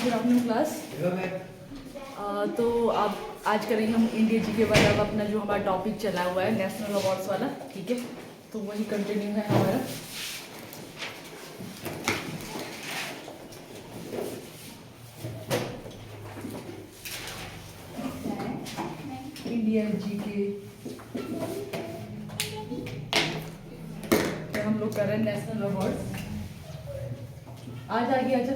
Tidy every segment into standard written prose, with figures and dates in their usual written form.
Good afternoon class. तो अब आज करेंगे हम इंडिया जी के बारे में। अपना जो हमारा टॉपिक चला हुआ है नेशनल अवार्ड्स वाला, ठीक है, तो वही कंटिन्यू है हमारा। इंडिया जी के तो हम लोग कर रहे हैं नेशनल अवार्ड्स। आज आगे आजा।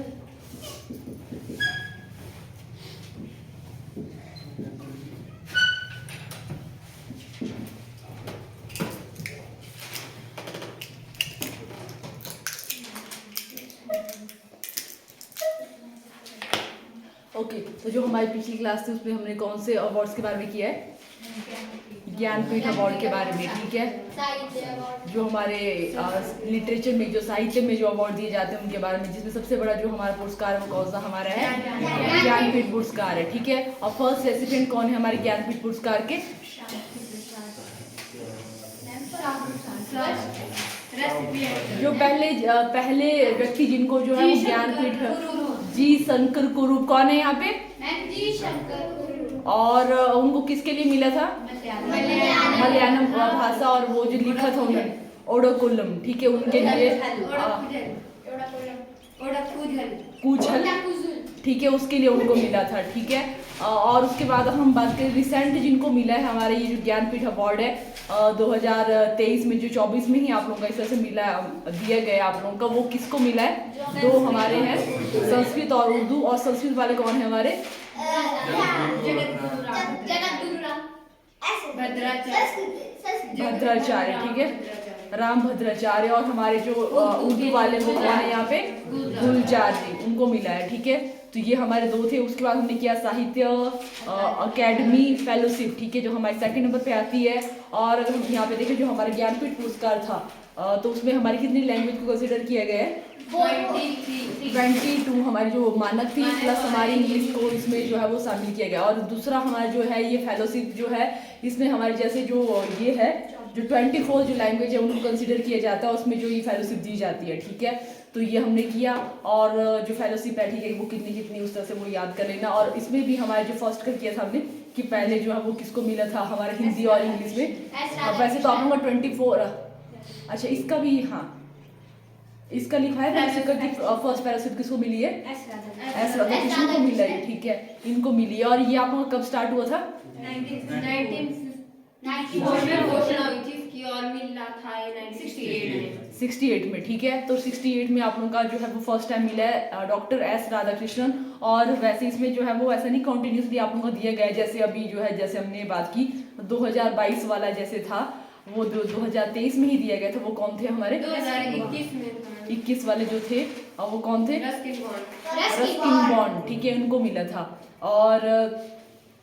ओके, तो जो हमारी पिछली क्लास थी उसमें हमने कौन से अवार्ड्स के बारे में किया है? ज्ञानपीठ अवार्ड के बारे में, ठीक है। जो हमारे लिटरेचर में, जो साहित्य में जो अवार्ड दिए जाते हैं उनके बारे में, जिसमें सबसे बड़ा जो हमारा पुरस्कार है वो कौन सा हमारा है? ज्ञानपीठ पुरस्कार है, ठीक है। और फर्स्ट रेसिपिएंट कौन है हमारे ज्ञानपीठ पुरस्कार के? जो पहले व्यक्ति जिनको जो है वो ज्ञानपीठ, जी शंकर कुरूप। कौन है यहाँ पे? जी शंकर कुरूप। और उनको किसके लिए मिला था? मलयालम भाषा और वो जो लिखा था उन्होंने ओडोकुलम, ठीक है, उनके लिए कुछल, ठीक है, उसके लिए उनको मिला था, ठीक है। और उसके बाद हम बात करें रिसेंट जिनको मिला है हमारे ये जो ज्ञानपीठ अवार्ड है 2023 में, जो 24 में ही आप लोगों का इस तरह से मिला दिया गया आप लोगों का, वो किसको मिला है? दो हमारे हैं, संस्कृत और उर्दू। और संस्कृत वाले कौन है हमारे? भद्राचार्य, ठीक है, राम भद्राचार्य। और हमारे जो उर्दू वाले वो कौन है यहाँ पे? गुलजार जी, उनको मिला है, ठीक है। तो ये हमारे दो थे। उसके बाद हमने किया साहित्य अकेडमी फेलोशिप, ठीक है, जो हमारे सेकंड नंबर पे आती है। और अगर हम यहाँ पे देखें जो हमारे ज्ञानपीठ पुरस्कार था तो उसमें हमारी कितनी लैंग्वेज को कंसिडर किया गया है? 22 हमारी जो मानक थी, प्लस हमारी इंग्लिश को इसमें जो है वो शामिल किया गया। और दूसरा हमारा जो है ये फेलोशिप जो है, इसमें हमारे जैसे जो ये है जो 24 जो लैंग्वेज है उनको कंसिडर किया जाता है, उसमें जो ये फेलोशिप दी जाती है, ठीक है। तो ये हमने किया। और जो फेलोशिप है, ठीक है, वो कितनी कितनी उस तरह से वो याद कर लेना। और इसमें भी हमारे जो फर्स्ट का किया था हमने कि पहले जो है वो किसको मिला था हमारे हिंदी और इंग्लिश में। वैसे तो आप लोगों का 24, अच्छा इसका भी, हाँ इसका लिखा है ना, फर्स्ट फेलोशिप किसको मिली है? एस राधा कृष्णन को मिला है, ठीक है, इनको मिली है। और ये आप लोगों का कब स्टार्ट हुआ था? 68 में, ठीक है। तो 68 में आप लोगों का जो है वो फर्स्ट टाइम मिला है डॉक्टर एस राधा कृष्णन। और वैसे इसमें जो है वो ऐसा नहीं कंटिन्यूसली आप लोगों को दिया गया है, जैसे अभी जो है जैसे हमने बात की 2022 वाला जैसे था वो 2023 में ही दिया गया था। वो कौन थे हमारे? 2021 वाले जो थे वो कौन थे? रस्किन बॉन्ड, ठीक है, उनको मिला था। और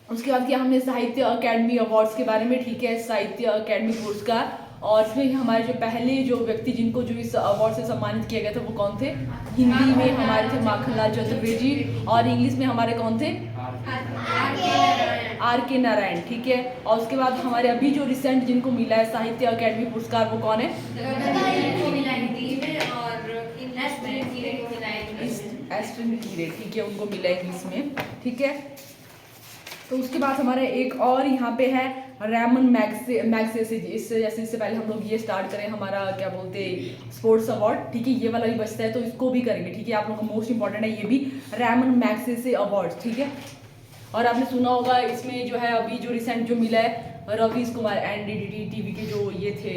उसके बाद किया हमने साहित्य अकेडमी अवार्ड्स के बारे में, ठीक है, साहित्य अकेडमी पुरस्कार। और इसमें हमारे जो पहले जो व्यक्ति जिनको जो इस अवार्ड से सम्मानित किया गया था वो कौन थे? हिंदी में हमारे थे माखनलाल चतुर्वेदी। और इंग्लिश में हमारे कौन थे? आर के नारायण, ठीक है। और उसके बाद हमारे अभी जो रिसेंट जिनको मिला है साहित्य अकेडमी पुरस्कार वो कौन है? एस्ट्रिन कीरे, ठीक है, उनको मिला है इंग्लिश में, ठीक है। तो उसके बाद हमारे एक और यहाँ पे है रैमन मैग्सेसे। इससे पहले हम लोग ये स्टार्ट करें हमारा क्या बोलते हैं स्पोर्ट्स अवार्ड, ठीक है, ये वाला भी बचता है तो इसको भी करेंगे, ठीक है। आप लोग का मोस्ट इंपॉर्टेंट है ये भी, रैमन मैग्सेसे अवार्ड, ठीक है। और आपने सुना होगा इसमें जो है अभी जो रिसेंट जो मिला है रवीश कुमार एनडीटीवी टीवी के जो ये थे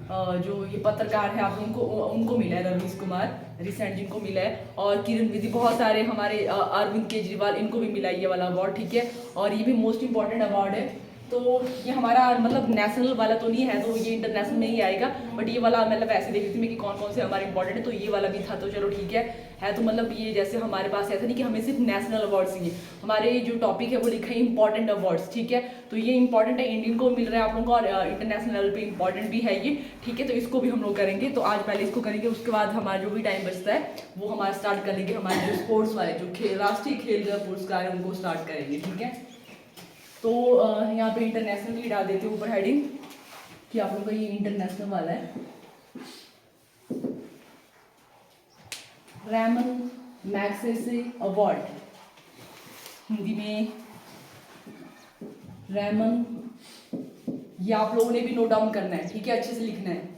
जो ये पत्रकार है आप उनको मिला है रवीश कुमार रिसेंट जिनको मिला है। और किरण बेदी, बहुत सारे हमारे अरविंद केजरीवाल, इनको भी मिला है ये वाला अवार्ड, ठीक है। और ये भी मोस्ट इंपॉर्टेंट अवार्ड है। तो ये हमारा मतलब नेशनल वाला तो नहीं है, तो ये इंटरनेशनल में ही आएगा, बट ये वाला मतलब ऐसे देख रही थी मैं कि कौन कौन से हमारे इंपॉर्टेंट है, तो ये वाला भी था, तो चलो ठीक है। तो मतलब ये जैसे हमारे पास ऐसा नहीं कि हमें सिर्फ नेशनल अवार्ड्स ही, हमारे जो टॉपिक है वो लिखा है इंपॉर्टेंट अवार्ड्स, ठीक है। तो ये इंपॉर्टेंट है, इंडियन को मिल रहा है आप लोगों को, और इंटरनेशनल लेवल पे इंपॉर्टेंट भी है ये, ठीक है। तो इसको भी हम लोग करेंगे। तो आज पहले इसको करेंगे, उसके बाद हमारा जो भी टाइम बचता है वो हमारा स्टार्ट कर लेंगे हमारे जो स्पोर्ट्स वाले जो राष्ट्रीय खेल पुरस्कार है उनको स्टार्ट करेंगे, ठीक है। तो यहाँ पे इंटरनेशनल ही डाल देते हैं ऊपर हेडिंग कि आप लोगों का ये इंटरनेशनल वाला है। रैमन मैग्सेसे अवार्ड, हिंदी में रेमन, ये आप लोगों ने भी नोट डाउन करना है, ठीक है, अच्छे से लिखना है।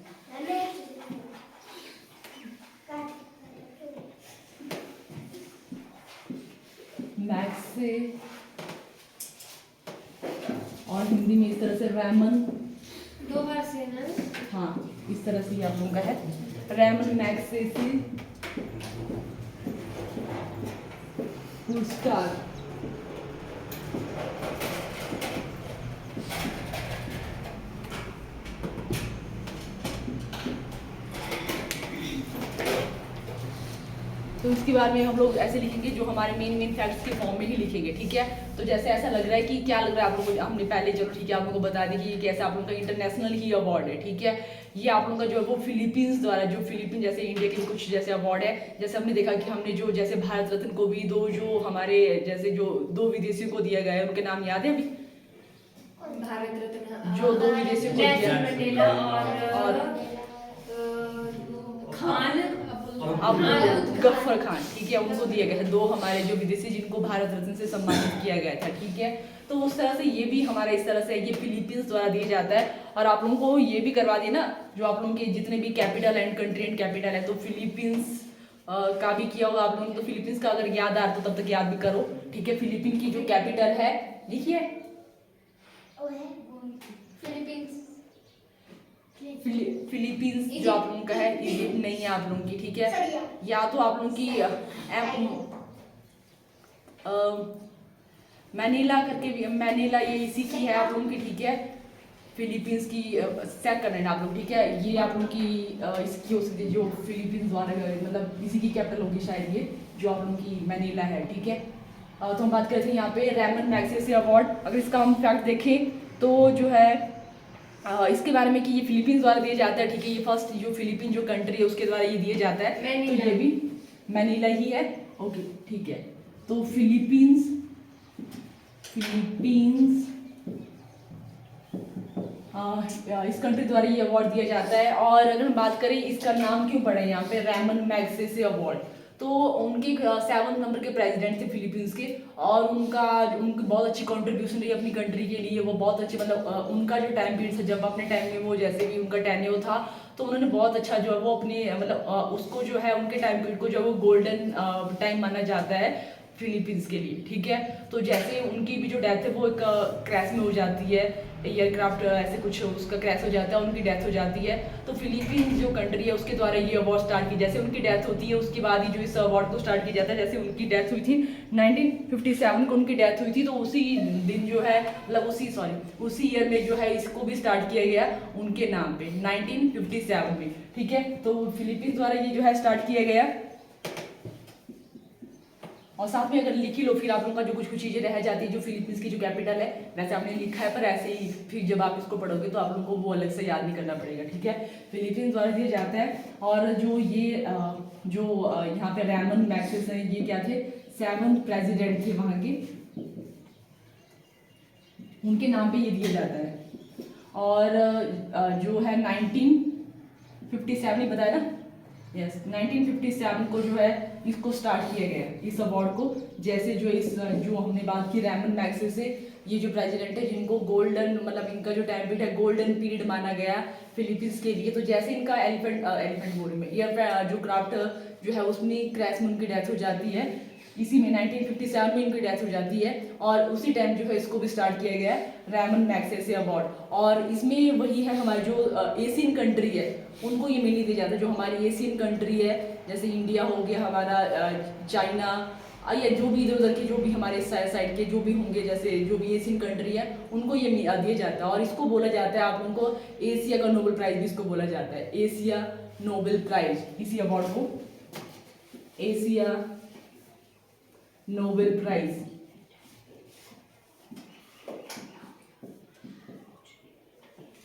मैग्से और हिंदी में इस तरह से रेमन, 2 बार से ना, हाँ इस तरह से आप लोगों का है रेमन मैग्सेसे पुरस्कार। तो इसके बारे में हम लोग ऐसे लिखेंगे, जो हमारे मेन फैक्ट्स के फॉर्म में ही लिखेंगे, ठीक है। तो जैसे ऐसा लग रहा है कि क्या लग रहा है आप लोगों को, हमने पहले चलो ठीक है आप लोगों को बता दें कि ये कैसे आप लोगों का इंटरनेशनल ही अवार्ड है, ठीक है। ये आप लोगों का जो है वो फिलीपींस द्वारा, जो फिलीपींस जैसे इंडिया के कुछ जैसे अवार्ड है, जैसे हमने देखा कि हमने जो जैसे भारत रत्न को भी दो जो हमारे जैसे जो 2 विदेशियों को दिया गया है, उनके नाम याद है अभी? भारत रत्न जो 2 विदेशियों को दिया, नेल्सन मंडेला और खान अब गफ्फर खान, ठीक है, उनको दिया गया है 2 हमारे जो विदेशी जिनको भारत रत्न से सम्मानित किया गया था, ठीक है। तो उस तरह से ये भी हमारा इस तरह से ये फिलीपींस द्वारा दिया जाता है। और आप लोगों को ये भी करवा दिया ना, जो आप लोगों के जितने भी capital and country and capital है, तो फिलीपींस का भी किया होगा आप लोगों ने। तो फिलीपींस का अगर याद आ रहा तो तब तक याद भी करो, ठीक है। फिलीपीन की जो कैपिटल है लिखिए, फिलीपींस जो आप लोगों का है इजिप्ट नहीं है आप लोगों की, ठीक है। या तो आप लोगों की मैनीला करके भी, मैनीला ये इसी की है आप लोगों की, ठीक है। फिलीपींस की चेक करना है आप लोग, ठीक है। ये आप लोगों की इसकी हो सकती है जो फिलीपींस द्वारा मतलब इसी की कैपिटल होगी शायद, ये जो आप लोगों की मैनीला है, ठीक है। तो हम बात करते हैं यहाँ पे रेमन मैग्सेसे अवार्ड। अगर इसका हम फैक्ट देखें तो जो है इसके बारे में कि ये फिलीपींस द्वारा दिया जाता है, ठीक है। ये फर्स्ट जो फिलीपीन जो कंट्री है उसके द्वारा ये दिया जाता है, तो ये भी मैनीला ही है, ओके ठीक है। तो फिलीपींस इस कंट्री द्वारा ये अवार्ड दिया जाता है। और अगर हम बात करें इसका नाम क्यों पड़ा है यहाँ पे रेमन मैग्सेसे अवार्ड, तो उनके 7 नंबर के प्रेसिडेंट थे फिलीपींस के, और उनकी बहुत अच्छी कंट्रीब्यूशन रही अपनी कंट्री के लिए। वो बहुत अच्छे मतलब उनका जो टाइम पीरियड था, जब अपने टाइम में वो जैसे भी उनका टेन्योर था, तो उन्होंने बहुत अच्छा जो है वो अपने मतलब उसको जो है उनके टाइम पीरियड को जो है वो गोल्डन टाइम माना जाता है फिलीपींस के लिए, ठीक है। तो जैसे उनकी भी जो डेथ है वो एक क्रैश में हो जाती है, एयरक्राफ्ट ऐसे कुछ उसका क्रैश हो जाता है, उनकी डेथ हो जाती है। तो फिलीपींस जो कंट्री है उसके द्वारा ये अवार्ड स्टार्ट की, जैसे उनकी डेथ होती है उसके बाद ही जो इस अवार्ड को स्टार्ट किया जाता है। जैसे उनकी डेथ हुई थी 1957 को उनकी डेथ हुई थी, तो उसी दिन जो है मतलब उसी ईयर में जो है इसको भी स्टार्ट किया गया उनके नाम पे 1957 में, ठीक है। तो फिलीपींस द्वारा ये जो है स्टार्ट किया गया। और साथ में अगर लिख ही लो, फिर आप लोगों का जो कुछ कुछ चीज़ें रह जाती है, जो फिलीपींस की जो कैपिटल है वैसे आपने लिखा है, पर ऐसे ही फिर जब आप इसको पढ़ोगे तो आप लोगों को वो अलग से याद नहीं करना पड़ेगा, ठीक है। फिलीपींस द्वारा दिया जाता है। और जो ये यहाँ पे रेमन मैग्सेसे हैं, ये क्या थे, 7 प्रेसिडेंट थे वहाँ के, उनके नाम पे ये दिया जाता है। और जो है 1957 बताया ना, यस 1957 को जो है इसको स्टार्ट किया गया इस अवार्ड को। जैसे जो हमने बात की रेमन मैग्सेसे, ये जो प्रेसिडेंट है जिनको गोल्डन मतलब इनका जो टाइम पीरियड है गोल्डन पीरियड माना गया फिलीपींस के लिए। तो जैसे इनका एलिफेंट बोर्ड में एयर जो क्राफ्ट जो है उसमें क्रैश में उनकी डेथ हो जाती है, इसी में 1957 में इनकी डेथ हो जाती है। और उसी टाइम जो है इसको भी स्टार्ट किया गया है रेमन मैग्सेसे अवार्ड। और इसमें वही है हमारी जो एशियन कंट्री है उनको ये मिलने दिया जाता है, जो हमारी एशियन कंट्री है जैसे इंडिया हो गया हमारा, चाइना, या जो भी इधर उधर के जो भी हमारे साइड के जो भी होंगे, जैसे जो भी एशियन कंट्री है उनको ये दिया जाता है। और इसको बोला जाता है आप लोगों को एशिया का नोबेल प्राइज भी इसको बोला जाता है, एशिया नोबेल प्राइज, इसी अवार्ड को एशिया नोबेल प्राइज।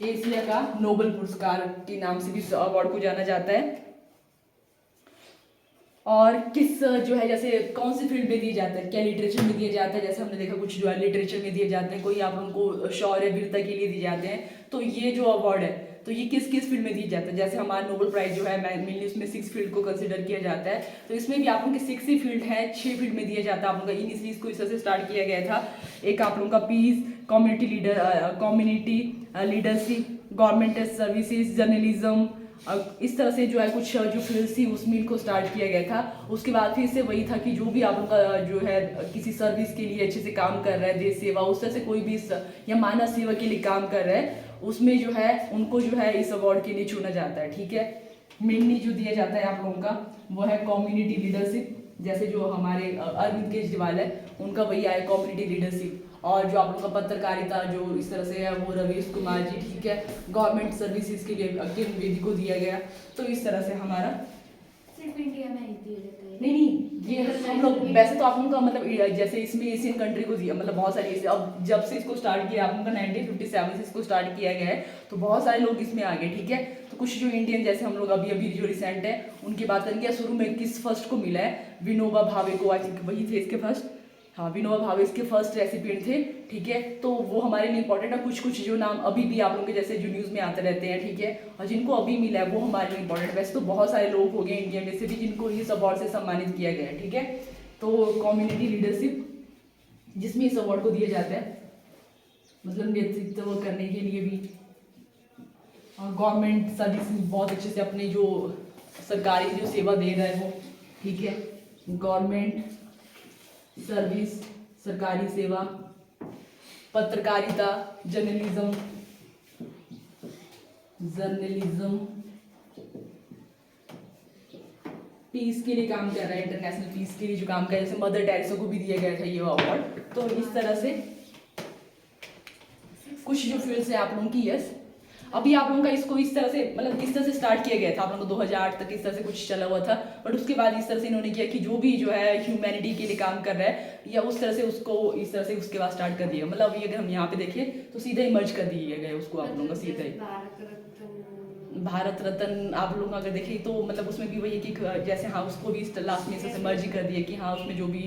एशिया का नोबेल पुरस्कार के नाम से भी इस अवार्ड को जाना जाता है। और किस जो है जैसे कौन सी फील्ड में दिया जाता है, क्या लिटरेचर में दिया जाता है, जैसे हमने देखा कुछ जो है लिटरेचर में दिए जाते हैं, कोई आप लोगों को शौर्य वीरता के लिए दिए जाते हैं। तो ये जो अवार्ड है तो ये किस किस फील्ड में दिया जाता है। जैसे हमारा नोबेल प्राइज जो है मेनली उसमें 6 फील्ड को कंसिडर किया जाता है, तो इसमें भी आप लोगों के 6 ही फील्ड है, 6 फील्ड में दिया जाता है आप लोगों का। इनिशियली इसको इस तरह से स्टार्ट किया गया था। एक आप लोगों का piece, community leadership, government services, journalism, इस तरह से जो है कुछ जो फील्ड थी उस मील को स्टार्ट किया गया था। उसके बाद फिर से वही था कि जो भी आप लोग का जो है किसी सर्विस के लिए अच्छे से काम कर रहा है, देश सेवा, उस तरह से कोई भी या मानव सेवा के लिए काम कर रहा है, उसमें जो है उनको जो है इस अवार्ड के लिए चुना जाता है। ठीक है, मेनली जो दिया जाता है आप लोगों का वो है कम्युनिटी लीडरशिप। जैसे जो हमारे अरविंद केजरीवाल है उनका वही आया कम्युनिटी लीडरशिप। और जो आप लोगों का पत्रकारिता जो इस तरह से है वो रवीश कुमार जी। ठीक है, गवर्नमेंट सर्विसेज के लिए किरण बेदी को दिया गया। तो इस तरह से हमारा सिर्फ इंडिया में ही दिया जाता है। नहीं ये हम लोग वैसे तो आप लोगों का मतलब जैसे इसमें एशियन कंट्री को दिया, मतलब बहुत सारी अब जब से इसको स्टार्ट किया आप लोगों का 1957 से इसको स्टार्ट किया गया है, तो बहुत सारे लोग इसमें आ गए। ठीक है, तो कुछ जो इंडियन जैसे हम लोग अभी अभी जो रिसेंट है उनकी बात करेंगे। शुरू में किस फर्स्ट को मिला है, विनोबा भावे को, आई थिंक वही थे इसके फर्स्ट। हाँ, विनोबा भावे इसके फर्स्ट रेसिपिएंट थे। ठीक है, तो वो हमारे लिए इंपॉर्टेंट है। कुछ कुछ जो नाम अभी भी आप लोगों के जैसे जो न्यूज़ में आते रहते हैं, ठीक है, और जिनको अभी मिला है वो हमारे लिए इंपॉर्टेंट। वैसे तो बहुत सारे लोग हो गए इंडिया में से भी जिनको इस अवार्ड से सम्मानित किया गया है। ठीक है, तो कम्युनिटी लीडरशिप जिसमें इस अवार्ड को दिया जाता है, मतलब नेतृत्व करने के लिए भी, और गवर्नमेंट सर्विस बहुत अच्छे से अपनी जो सरकारी जो सेवा दे रहा है वो। ठीक है, गवर्नमेंट सर्विस, सरकारी सेवा, पत्रकारिता, जर्नलिज्म, पीस के लिए काम कर रहा है, इंटरनेशनल पीस के लिए जो काम कर रहा है। जैसे मदर टेरेसा को भी दिया गया था ये अवार्ड। तो इस तरह से कुछ जो फील्ड्स है आप लोगों की। यस, अभी आप लोगों का इसको इस तरह से मतलब इस तरह से स्टार्ट किया गया था आप लोगों को 2008 तक इस तरह से कुछ चला हुआ था। बट उसके बाद इस तरह से इन्होंने किया कि जो भी जो है ह्यूमैनिटी के लिए काम कर रहा है या उस तरह से उसको इस तरह से उसके बाद स्टार्ट कर दिया। मतलब अभी अगर हम यहाँ पे देखें तो सीधा ही मर्ज कर दिया गया उसको आप लोगों का सीधा ही। भारत रत्न आप लोग अगर देखें तो मतलब उसमें भी वही कि जैसे हाँ उसको भी लास्ट में से मर्ज कर दिया कि हाँ उसमें जो भी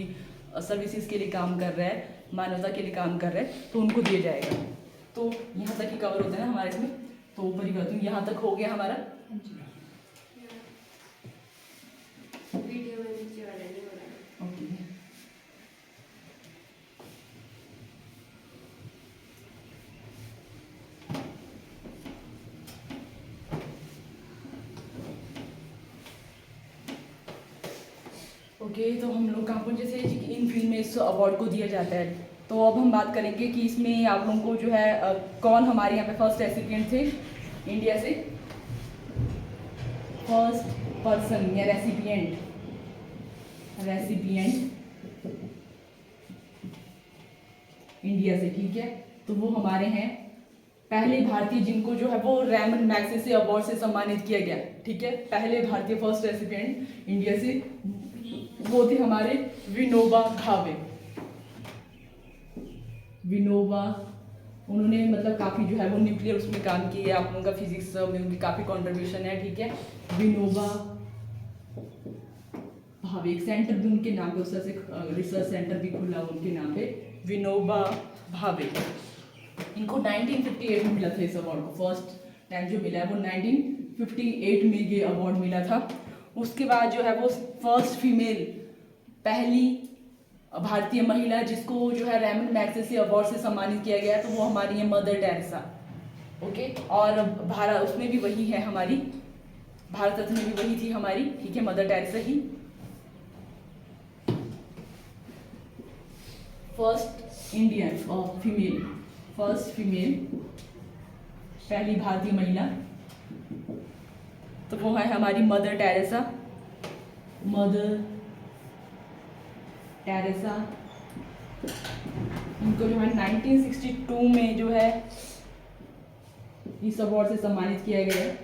सर्विसेज के लिए काम कर रहा है, मानवता के लिए काम कर रहा है, तो उनको दिया जाएगा। तो यहाँ तक ही कवर होता है ना हमारे इसमें। तो परिवर्तन यहाँ तक हो गया हमारा। वीडियो में नीचे वाला नहीं हो रहा। ओके, ओके, तो हम लोग कहाँ पर जैसे इन फिल्म में इस अवार्ड को दिया जाता है। तो अब हम बात करेंगे कि इसमें आप लोगों को जो है कौन हमारे यहाँ पे फर्स्ट रेसिपिएंट थे इंडिया से। फर्स्ट पर्सन या रेसिपिएंट इंडिया से। ठीक है, तो वो हमारे हैं पहले भारतीय जिनको जो है वो रैमन मैग्सेसे अवार्ड से सम्मानित किया गया। ठीक है, पहले भारतीय फर्स्ट रेसिपिएंट इंडिया से वो थे हमारे विनोबा भावे। उन्होंने मतलब काफ़ी जो है वो न्यूक्लियर उसमें काम किया। आप लोगों का फिजिक्स में उनकी काफ़ी कॉन्ट्रीब्यूशन है। ठीक है, विनोबा भावे, एक सेंटर भी उनके नाम पे, उस तरह से रिसर्च सेंटर भी खुला उनके नाम पे, विनोबा भावे। इनको 1958 में मिला था इस अवार्ड को। फर्स्ट टाइम जो मिला है वो 1958 में ये अवार्ड मिला था। उसके बाद जो है वो फर्स्ट फीमेल, पहली भारतीय महिला जिसको जो है रैमन मैग्सेसे अवार्ड से सम्मानित किया गया, तो वो हमारी है मदर टेरेसा। ओके, और भारत उसमें भी वही है हमारी, भारत रत्न में भी वही थी हमारी। ठीक है, मदर टेरेसा ही फर्स्ट इंडियन और फीमेल, फर्स्ट फीमेल, पहली भारतीय महिला, तो वो है हमारी मदर टेरेसा। इनको जो है 1962 में जो है इस अवार्ड से सम्मानित किया गया है।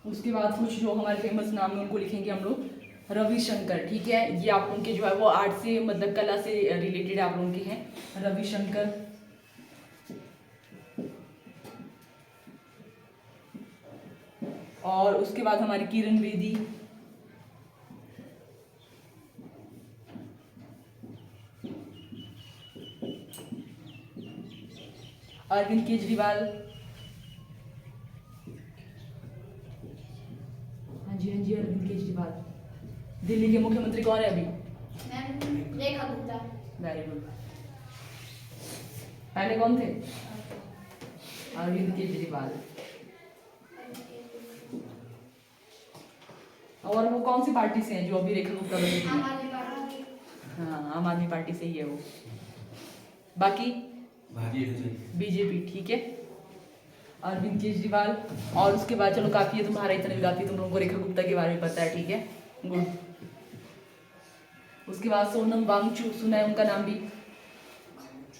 उसके बाद कुछ जो हमारे फेमस नाम है उनको लिखेंगे हम लोग। रविशंकर, ठीक है, ये आप लोगों के जो है वो आर्ट से मतलब कला से रिलेटेड आप लोगों के हैं, रविशंकर। और उसके बाद हमारी किरण बेदी, अरविंद केजरीवाल। हाँ जी अरविंद केजरीवाल। दिल्ली के मुख्यमंत्री कौन है अभी? Ma'am Rekha Gupta. Very good. पहले कौन थे? अरविंद केजरीवाल। और वो कौन सी पार्टी से हैं जो अभी रेखा गुप्ता बनी आम थी? आदमी पार्टी। हाँ आम आदमी पार्टी से ही है वो। बाकी बीजेपी। ठीक है अरविंद केजरीवाल। और उसके बाद चलो काफी है तुम्हारा, इतना भी काफी, तुम लोगों को रेखा गुप्ता के बारे में पता है। ठीक है गुड। उसके बाद सोनम वांगचुक, सुना है उनका नाम भी?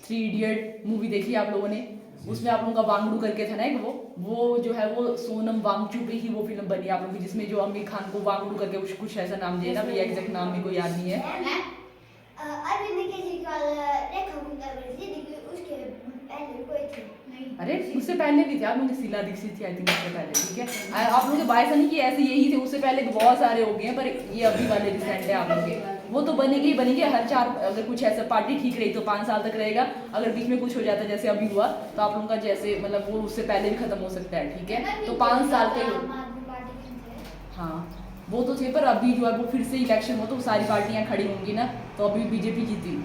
3 इडियट मूवी देखी आप लोगों ने? उसमें आप लोगों का वांगडू करके था ना एक, वो जो है वो सोनम वांगचुक पे ही वो फिल्म बनी आप लोगों की, जिसमें जो आमिर खान को वांगडू करके कुछ ऐसा नाम दिया ना, भैया एग्जैक्ट नाम मेरे को याद नहीं है। अरविंद केजरीवाल रेखा गुप्ता बनी थी, लेकिन उसके पहले कोई थी नहीं। अरे उससे पहले भी थे आप लोग, शीला दीक्षित थी आई थिंक उससे पहले। ठीक है आप लोगों के ऐसा नहीं कि ऐसे यही थे, उससे पहले भी बहुत सारे हो गए हैं, पर ये अभी वाले रिसेंट है आप लोग के। वो तो बनेंगे हर 4, अगर कुछ ऐसा पार्टी ठीक रही तो 5 साल तक रहेगा, अगर बीच में कुछ हो जाता है जैसे अभी हुआ तो आप लोगों का जैसे मतलब वो उससे पहले भी खत्म हो सकता है। ठीक है तो 5 साल के आम आदमी पार्टी के थे। हाँ वो तो थे, पर अभी जो है वो फिर से इलेक्शन हो तो सारी पार्टियां खड़ी होंगी ना, तो अभी बीजेपी जीती।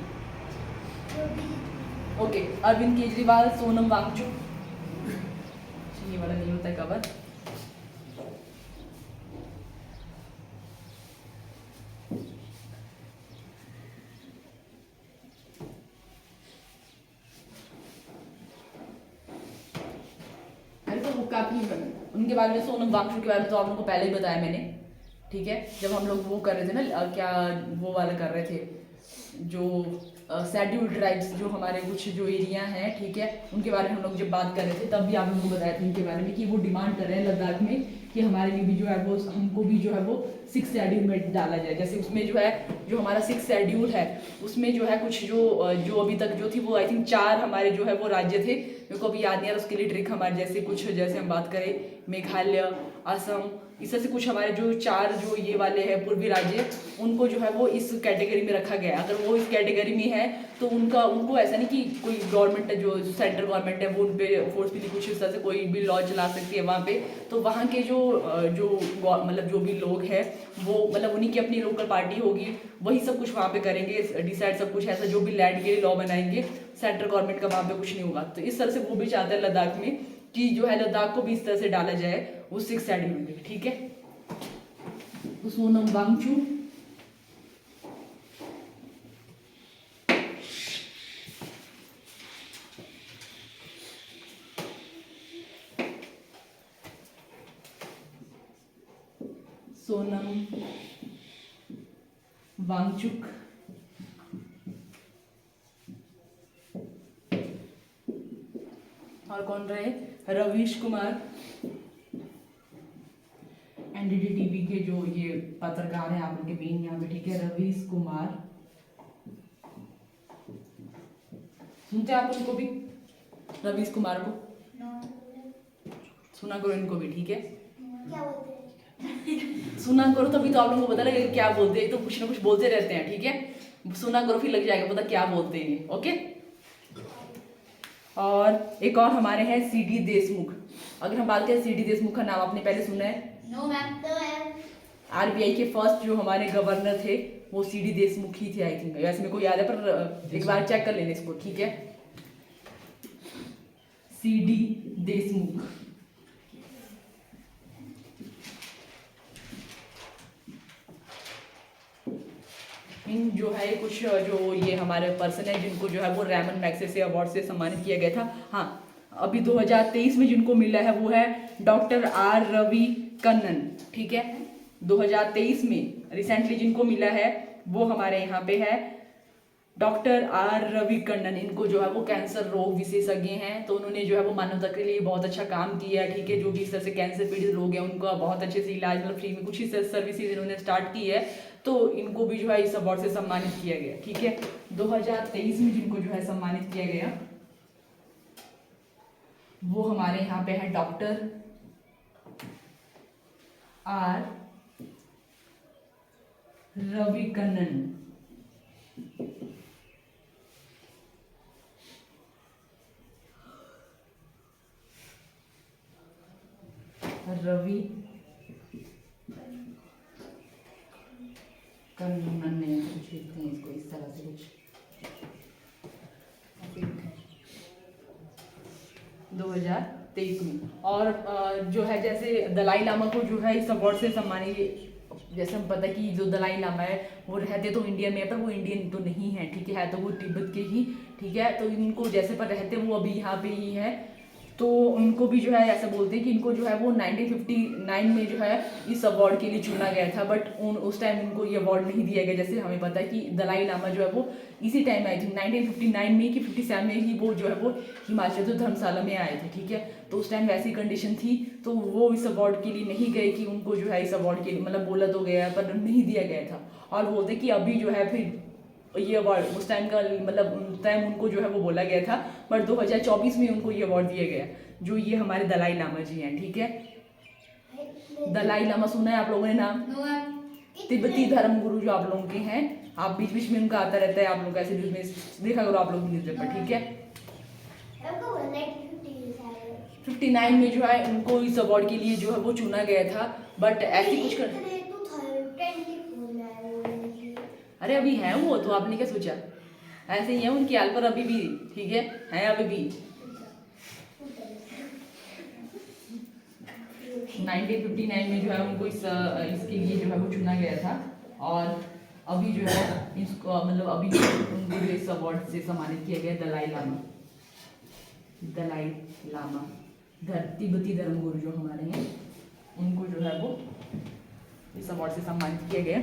ओके अरविंद केजरीवाल, सोनम वांगचुक। ये वाला नहीं होता है कवर। अरे तो वो काफी उनके बारे में, सोनम वांगचुक के बारे में तो आप लोगों को पहले ही बताया मैंने। ठीक है जब हम लोग वो कर रहे थे ना क्या वो वाला कर रहे थे, जो शेड्यूल्ड ट्राइब्स जो हमारे कुछ जो एरिया हैं, ठीक है उनके बारे में हम लोग जब बात कर रहे थे तब भी आप लोगों को बताया था इनके बारे में कि वो डिमांड कर रहे हैं लद्दाख में कि हमारे लिए भी जो है वो, हमको भी जो है वो 6 शेड्यूल में डाला जाए। जैसे उसमें जो है जो हमारा 6 शेड्यूल है उसमें जो है कुछ जो अभी तक जो थी वो आई थिंक 4 हमारे जो है वो राज्य थे, मेरे को अभी याद नहीं आ रहा उसके लिए ट्रिक हमारे जैसे कुछ, जैसे हम बात करें मेघालय, असम, इस तरह से कुछ हमारे जो 4 जो ये वाले हैं पूर्वी राज्य, उनको जो है वो इस कैटेगरी में रखा गया। अगर वो इस कैटेगरी में है तो उनको ऐसा नहीं कि कोई गवर्नमेंट जो सेंट्रल गवर्नमेंट है वो उन पर फोर्सफुली कुछ इस तरह से कोई भी लॉ चला सकती है वहाँ पे, तो वहाँ के जो मतलब जो भी लोग हैं वो मतलब उन्हीं की अपनी लोकल पार्टी होगी, वही सब कुछ वहाँ पे करेंगे, डिसाइड सब कुछ ऐसा जो भी लैंड के लिए लॉ बनाएंगे, सेंट्रल गवर्नमेंट का वहाँ पे कुछ नहीं होगा। तो इस तरह से वो भी चाहते हैं लद्दाख में कि जो है लद्दाख को भी इस तरह से डाला जाए उस 6 शेड्यूल में। ठीक है तो सोनम वांगचुक, सोनम वांगचुक, और कौन रहे? रवीश कुमार, एनडीटी टीवी के जो ये पत्रकार हैं आप लोग के मेन यहाँ पे। ठीक है रवीश कुमार, सुनते हैं आप उनको भी, रवीश कुमार को सुना करो, इनको भी। ठीक है क्या बोलते हैं? सुना करो तभी तो आप लोगों को पता लगेगा क्या बोलते हैं, तो कुछ ना कुछ बोलते रहते हैं। ठीक है सुना करो फिर लग जाएगा पता क्या बोलते हैं। ओके और एक और हमारे हैं सीडी देशमुख। अगर हम बात करें सीडी देशमुख का नाम आपने पहले सुना है? No ma'am. तो आरबीआई के फर्स्ट जो हमारे गवर्नर थे वो सीडी देशमुख ही थे आई थिंक, वैसे मेरे को याद है पर एक बार चेक कर लेने इसको। ठीक है सीडी देशमुख। इन जो है कुछ जो ये हमारे पर्सन है जिनको जो है वो रैमन मैग्सेसे अवार्ड से सम्मानित किया गया था। हाँ अभी 2023 में जिनको मिला है वो है डॉक्टर आर रवि कन्नन। ठीक है 2023 में रिसेंटली जिनको मिला है वो हमारे यहाँ पे है डॉक्टर आर रवि कन्नन। इनको जो है वो कैंसर रोग विशेषज्ञ हैं, तो उन्होंने जो है वो मानवता के लिए बहुत अच्छा काम किया है। ठीक है जो भी इस तरह से कैंसर पीड़ित लोग हैं उनका बहुत अच्छे से इलाज मतलब फ्री में कुछ ही सर्विसेज इन्होंने स्टार्ट की है, तो इनको भी जो है इस अवार्ड से सम्मानित किया गया। ठीक है 2023 में जिनको जो है सम्मानित किया गया वो हमारे यहाँ पे है डॉक्टर आर रवि कन्नन। रवि कन्नन ने कुछ लिखते हैं इसको इस तरह से कुछ 2023 में। और जो है जैसे दलाई लामा को जो है इस अवार्ड से सम्मानित, जैसे हम पता है कि जो दलाई लामा है वो रहते तो इंडिया में है पर वो इंडियन तो नहीं है, ठीक है तो वो तिब्बत के ही, ठीक है। तो इनको जैसे पर रहते वो अभी यहाँ पे ही है, तो उनको भी जो है ऐसा बोलते हैं कि इनको जो है वो 1959 में जो है इस अवार्ड के लिए चुना गया था, बट उस टाइम इनको ये अवार्ड नहीं दिया गया। जैसे हमें पता है कि दलाई लामा जो है वो इसी टाइम आई थी 1959 में कि 57 में ही वो जो है वो हिमाचल तो धर्मशाला में आए थे, ठीक है। तो उस टाइम वैसी कंडीशन थी तो वो इस अवार्ड के लिए नहीं गए कि उनको जो है इस अवार्ड के लिए मतलब बोला तो गया पर नहीं दिया गया था। और बोलते कि अभी जो है फिर ये अवार्ड उस टाइम का मतलब उस टाइम उनको जो है वो बोला गया था, बट 2024 में उनको ये अवार्ड दिया गया जो ये हमारे दलाई लामा जी हैं, ठीक है। दलाई लामा सुना है आप लोगों ने नाम? तिब्बती धर्म गुरु जो आप लोगों के हैं, आप बीच बीच में उनका आता रहता है, आप लोग ऐसे बीच में देखा करो आप लोग न्यूज़पेपर, ठीक है। 59 में जो है उनको इस अवार्ड के लिए जो है वो चुना गया था, बट ऐसी कुछ कर अरे अभी है वो, तो आपने क्या सोचा, ऐसे ही है उनकी हाल पर अभी भी, ठीक है अभी भी 1959 में जो है उनको इसके लिए जो है वो चुना गया था। और अभी जो है इसको मतलब अभी उनको जो इस अवार्ड से सम्मानित किया गया दलाई लामा तिब्बती धर्म गुरु जो हमारे हैं उनको जो है वो इस अवार्ड से सम्मानित किया गया।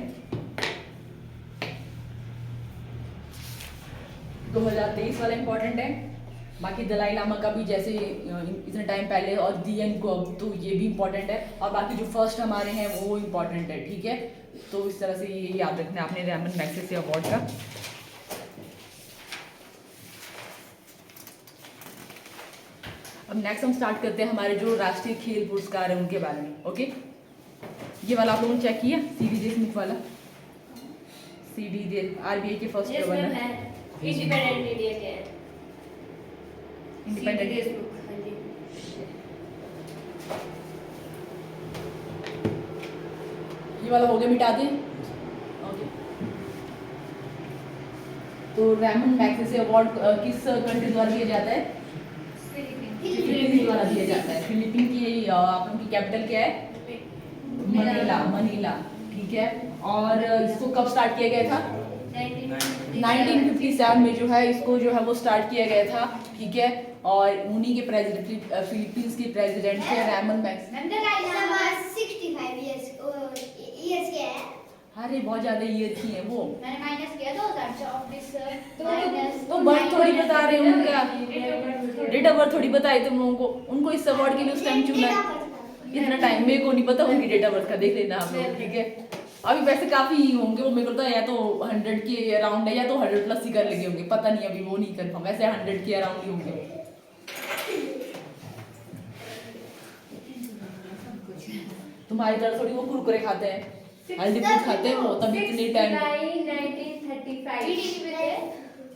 2023 वाला इम्पोर्टेंट है, बाकी दलाई लामा का भी जैसे इतने टाइम पहले और दिया इनको, अब तो ये भी इम्पोर्टेंट है, और बाकी जो फर्स्ट हमारे हैं वो इम्पोर्टेंट है, ठीक है। तो इस तरह से ये याद रखना है आपने रैमन मैग्सेसे अवार्ड का। अब नेक्स्ट हम स्टार्ट करते हैं हमारे जो राष्ट्रीय खेल पुरस्कार है उनके बारे में, ओके। ये वाला आप लोगों ने चेक किया सीडी स्मिथ वाला, सीडी आरबीआई के फर्स्ट गवर्नर, इंडिपेंडेंट इंडिया के इंडिपेंडेंट। ये वाला हो गया, मिटा दें, ओके। तो रैमन मैग्सेसे अवार्ड किस कंट्री द्वारा दिया जाता है? फिलीपींस द्वारा दिया जाता है। फिलीपींस की आप उनकी कैपिटल क्या है? मनीला, ठीक है। और इसको कब स्टार्ट किया गया था? 1957 में जो है इसको जो है वो स्टार्ट किया गया था, ठीक है। और उन्हीं के प्रेसिडेंट फिलीपींस के प्रेसिडेंट थे रैमन मैग्सेसे। 65 के है। अरे बहुत ज्यादा ईयर की है वो, मैंने माइनस किया 2024 तो बर्थ थोड़ी बता रहे हैं उनका, डेट ऑफ बर्थ थोड़ी बताई तुम लोगों को। उनको इस अवार्ड के लिए उस टाइम चुना, इतना टाइम मेरे को नहीं पता उनकी डेट ऑफ बर्थ का, देख लेना आप लोग, ठीक है। अभी वैसे काफी होंगे वो, मेरे को लगता है या तो 100 के अराउंड है या तो 100 प्लस ही कर लगे होंगे, पता नहीं अभी वो नहीं कंफर्म, वैसे 100 के अराउंड ही होंगे। तुम्हारी तरह थोड़ी वो कुरकुरे खाते हैं, हल्दी फूड खाते हैं वो, तभी इतनी टाइम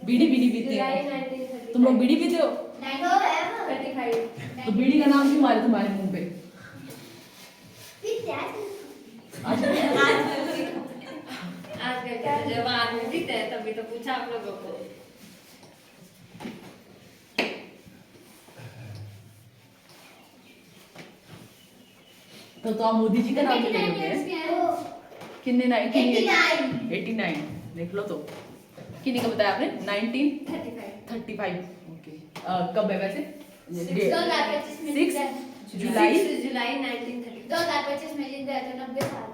बीड़ी पीते हो तुम लोग, बीड़ी पीते हो? तो बीड़ी का नाम क्यों मारे तुम्हारे मुंह पे? आजकल जब आदमी पीते हैं तभी तो पूछा आप लोगों को। तो आप मोदी जी का नाम ले लोगे? कितने 89 देख लो। तो कितने का बताया आपने? 1935, ओके। कब है वैसे? 6 जुलाई 1930। 2025 में जिंदा है तो 90 साल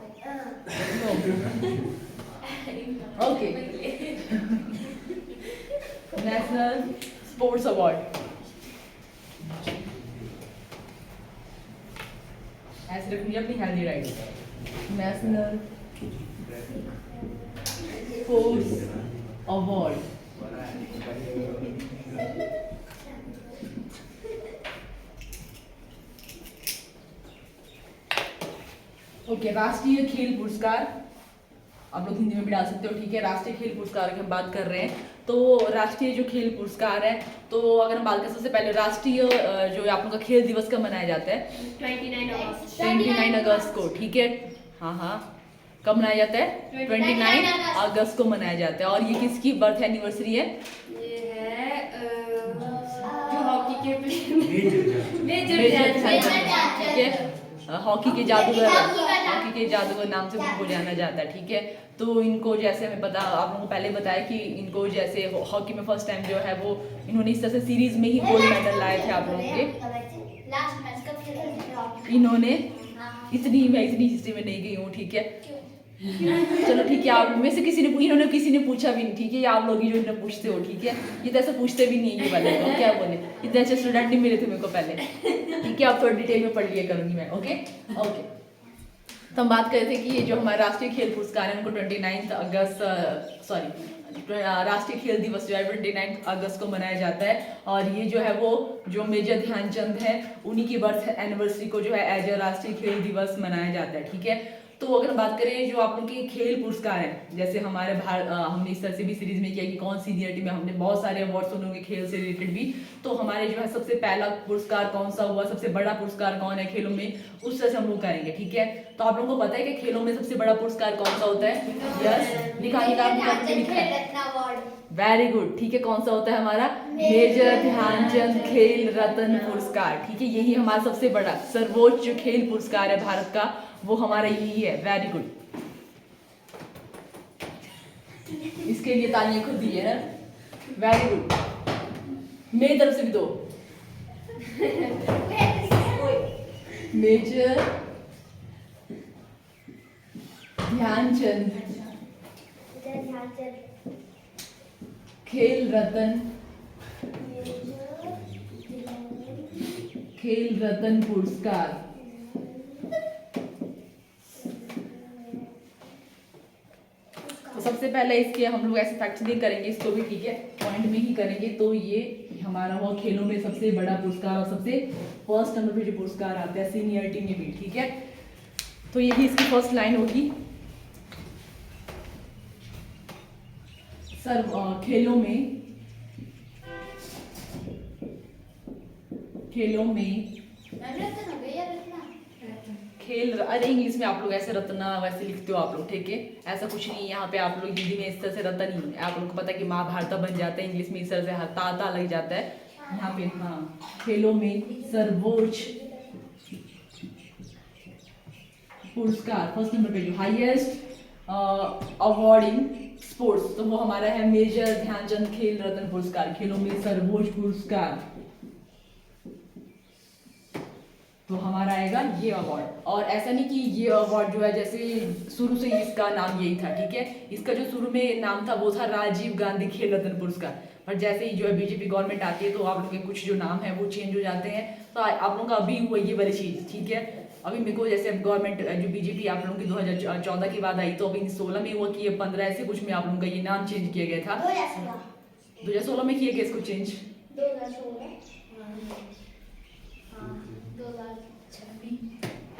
ओके। नेशनल स्पोर्ट्स अवार्ड ऐसे रखनी अपनी healthy diet. National sports award okay. राष्ट्रीय खेल पुरस्कार आप लोग हिंदी में भी डाल सकते हो, ठीक है। राष्ट्रीय खेल पुरस्कार की हम बात कर रहे हैं तो राष्ट्रीय जो खेल पुरस्कार है, तो अगर हम बात करें सबसे पहले राष्ट्रीय जो आप लोग का खेल दिवस कब मनाया जाता है? 29 अगस्त को, ठीक है। हाँ हाँ, कब मनाया जाता है? 29 अगस्त को मनाया जाता है। और ये किसकी बर्थ एनिवर्सरी है? ये है जो हॉकी के प्लेयर मेजर ध्यानचंद, ठीक है। हॉकी के जादूगर नाम से उनको जाना जाता है, ठीक है। तो इनको जैसे हमें पता, आप लोगों को पहले बताया कि इनको जैसे हॉकी में फर्स्ट टाइम जो है वो इन्होंने इस तरह से सीरीज में ही गोल्ड मेडल लाए थे आप लोगों के। लास्ट मैच कब खेला था? इन्होंने इतनी मैं इतनी हिस्ट्री में नहीं गई हूँ, ठीक है। चलो ठीक है, आप में से किसी ने पूछा भी नहीं, ठीक है। ये आप लोग ही जो इन्हें पूछते हो, ठीक है। ये तो ऐसा पूछते भी नहीं है ये वाले तो क्या बोले, इतने अच्छे स्टूडेंट नहीं मिले थे मेरे को पहले, ठीक है। आप थोड़ा डिटेल में पढ़ लिया करूंगी मैं, ओके ओके। तो हम बात कर रहे थे कि ये जो हमारा राष्ट्रीय खेल पुरस्कार है उनको 29 अगस्त राष्ट्रीय खेल दिवस जो है 29 अगस्त को मनाया जाता है। और ये जो है वो जो मेजर ध्यानचंद है उन्हीं की बर्थ एनिवर्सरी को जो है एज अ राष्ट्रीय खेल दिवस मनाया जाता है, ठीक है। तो अगर हम बात करें जो आप लोग के खेल पुरस्कार हैं, जैसे हमारे हमने इस तरह से भी सीरीज में किया कि कौन सीनियर टीम में, हमने बहुत सारे अवार्ड सुने होंगे खेल से रिलेटेड भी। तो हमारे जो है सबसे पहला पुरस्कार कौन सा हुआ, सबसे बड़ा पुरस्कार कौन है खेलों में, उस तरह से हम लोग करेंगे, ठीक है। तो आप लोगों को पता है कि खेलों में सबसे बड़ा पुरस्कार कौन सा होता है? यस, लिखा है, वेरी गुड, ठीक है। कौन सा होता है हमारा? मेजर ध्यानचंद खेल रत्न पुरस्कार, ठीक है। यही हमारा सबसे बड़ा सर्वोच्च जो खेल पुरस्कार है भारत का, वो हमारा यही है, वेरी गुड। इसके लिए तालियां खुद दी है, वेरी गुड। मेरी तरफ से भी दो। मेजर ध्यानचंद खेल रत्न पुरस्कार। तो सबसे पहले इसके हम लोग ऐसे फैक्ट्स नहीं करेंगे इसको भी, ठीक है, पॉइंट में ही करेंगे। तो ये हमारा हुआ खेलों में सबसे बड़ा पुरस्कार और सबसे फर्स्ट नंबर पे जो पुरस्कार आते हैं सीनियरिटी में भी, ठीक है। तो यही इसकी फर्स्ट लाइन होगी, सर खेलों में खेल, अरे इंग्लिश में आप लोग ऐसे रत्ना वैसे लिखते हो आप लोग, ठीक है। ऐसा कुछ नहीं है यहाँ पे, आप लोग हिंदी में इस तरह से रत्न ही है। आप लोगों को पता है कि महाभारत बन जाता है, इंग्लिश में इस तरह से ता लग जाता है यहाँ पे। हाँ, खेलों में सर्वोच्च पुरस्कार फर्स्ट नंबर पे जो हाईएस्ट अवार्ड इन स्पोर्ट्स, तो वो हमारा है मेजर ध्यानचंद खेल रत्न पुरस्कार, खेलों में सर्वोच्च पुरस्कार। तो हमारा आएगा ये अवार्ड। और ऐसा नहीं कि ये अवार्ड जो है जैसे शुरू से इसका नाम यही था, ठीक है। इसका जो शुरू में नाम था वो था राजीव गांधी खेल रत्न पुरस्कार, पर जैसे ही जो है बीजेपी गवर्नमेंट आती है तो आप लोग के कुछ जो नाम है वो चेंज हो जाते हैं। तो आप लोगों का अभी हुआ ये वाली चीज़, ठीक है। अभी मेरे को जैसे गवर्नमेंट जो बीजेपी आप लोगों की 2014 के बाद आई, तो अभी 16 में हुआ कि 15 ऐसे कुछ में आप लोगों का ये नाम चेंज किया गया था। 2016 में किया गया इसको चेंज,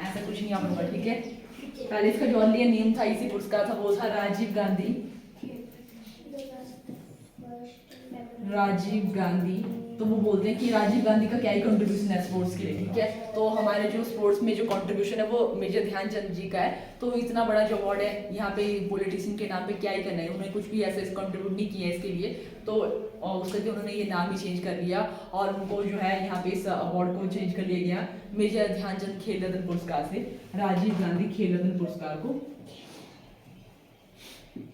ऐसा कुछ नहीं आप लोगों का, ठीक है। पहले इसका जो अर्लियर नेम था इसी पुरस्कार था वो था राजीव गांधी। तो वो बोलते हैं कि राजीव गांधी का क्या ही कंट्रीब्यूशन है स्पोर्ट्स के लिए, ठीक है। तो हमारे जो स्पोर्ट्स में जो कंट्रीब्यूशन है वो मेजर ध्यानचंद जी का है। तो इतना बड़ा जो अवार्ड है यहाँ पे पॉलिटिशियन के नाम पे क्या ही करना है, उन्होंने कुछ भी ऐसे कंट्रीब्यूट नहीं किया है इसके लिए। तो उस करके उन्होंने ये नाम ही चेंज कर दिया और उनको जो है यहाँ पे इस अवार्ड को चेंज कर लिया गया मेजर ध्यानचंद खेल रत्न पुरस्कार से राजीव गांधी खेल रत्न पुरस्कार को